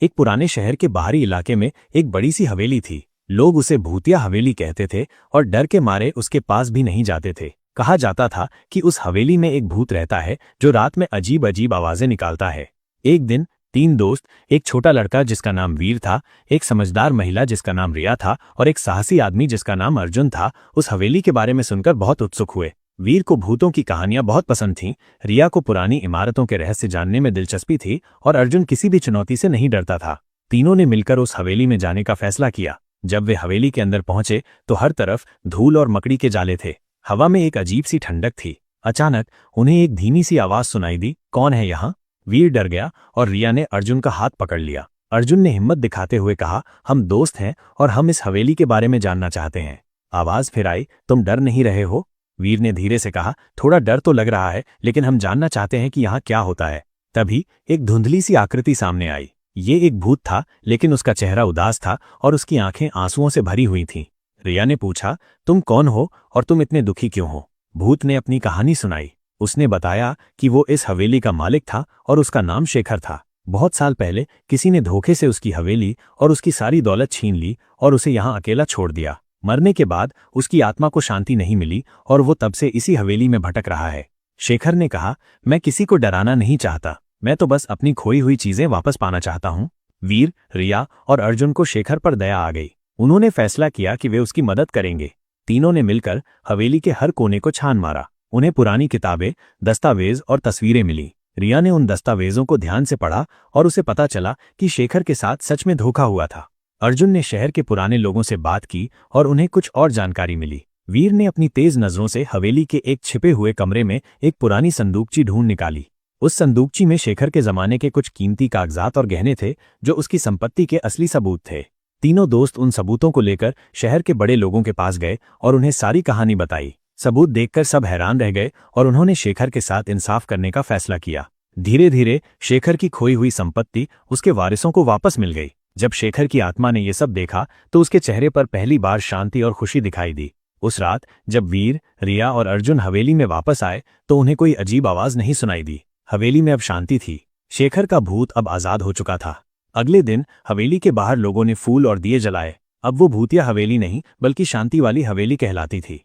एक पुराने शहर के बाहरी इलाके में एक बड़ी सी हवेली थी। लोग उसे भूतिया हवेली कहते थे और डर के मारे उसके पास भी नहीं जाते थे। कहा जाता था कि उस हवेली में एक भूत रहता है जो रात में अजीब अजीब आवाजें निकालता है। एक दिन 3 दोस्त, एक छोटा लड़का जिसका नाम वीर था, एक समझदार महिला जिसका नाम रिया था और एक साहसी आदमी जिसका नाम अर्जुन था, उस हवेली के बारे में सुनकर बहुत उत्सुक हुए। वीर को भूतों की कहानियां बहुत पसंद थीं, रिया को पुरानी इमारतों के रहस्य जानने में दिलचस्पी थी और अर्जुन किसी भी चुनौती से नहीं डरता था। तीनों ने मिलकर उस हवेली में जाने का फैसला किया। जब वे हवेली के अंदर पहुंचे तो हर तरफ धूल और मकड़ी के जाले थे। हवा में एक अजीब सी ठंडक थी। अचानक उन्हें एक धीमी सी आवाज सुनाई दी, कौन है यहाँ? वीर डर गया और रिया ने अर्जुन का हाथ पकड़ लिया। अर्जुन ने हिम्मत दिखाते हुए कहा, हम दोस्त हैं और हम इस हवेली के बारे में जानना चाहते हैं। आवाज फिर आई, तुम डर नहीं रहे हो? वीर ने धीरे से कहा, थोड़ा डर तो लग रहा है, लेकिन हम जानना चाहते हैं कि यहाँ क्या होता है। तभी एक धुंधली सी आकृति सामने आई। ये एक भूत था, लेकिन उसका चेहरा उदास था और उसकी आंखें आंसुओं से भरी हुई थीं। रिया ने पूछा, तुम कौन हो और तुम इतने दुखी क्यों हो? भूत ने अपनी कहानी सुनाई। उसने बताया कि वो इस हवेली का मालिक था और उसका नाम शेखर था। बहुत साल पहले किसी ने धोखे से उसकी हवेली और उसकी सारी दौलत छीन ली और उसे यहाँ अकेला छोड़ दिया। मरने के बाद उसकी आत्मा को शांति नहीं मिली और वो तब से इसी हवेली में भटक रहा है। शेखर ने कहा, मैं किसी को डराना नहीं चाहता, मैं तो बस अपनी खोई हुई चीजें वापस पाना चाहता हूँ। वीर, रिया और अर्जुन को शेखर पर दया आ गई। उन्होंने फैसला किया कि वे उसकी मदद करेंगे। तीनों ने मिलकर हवेली के हर कोने को छान मारा। उन्हें पुरानी किताबें, दस्तावेज और तस्वीरें मिली। रिया ने उन दस्तावेजों को ध्यान से पढ़ा और उसे पता चला कि शेखर के साथ सच में धोखा हुआ था। अर्जुन ने शहर के पुराने लोगों से बात की और उन्हें कुछ और जानकारी मिली। वीर ने अपनी तेज नजरों से हवेली के एक छिपे हुए कमरे में एक पुरानी संदूकची ढूंढ निकाली। उस संदूकची में शेखर के जमाने के कुछ कीमती कागजात और गहने थे जो उसकी संपत्ति के असली सबूत थे। तीनों दोस्त उन सबूतों को लेकर शहर के बड़े लोगों के पास गए और उन्हें सारी कहानी बताई। सबूत देखकर सब हैरान रह गए और उन्होंने शेखर के साथ इंसाफ करने का फैसला किया। धीरे धीरे शेखर की खोई हुई संपत्ति उसके वारिसों को वापस मिल गई। जब शेखर की आत्मा ने ये सब देखा तो उसके चेहरे पर पहली बार शांति और खुशी दिखाई दी। उस रात जब वीर, रिया और अर्जुन हवेली में वापस आए तो उन्हें कोई अजीब आवाज नहीं सुनाई दी। हवेली में अब शांति थी। शेखर का भूत अब आजाद हो चुका था। अगले दिन हवेली के बाहर लोगों ने फूल और दिए जलाए। अब वो भूतिया हवेली नहीं बल्कि शांति वाली हवेली कहलाती थी।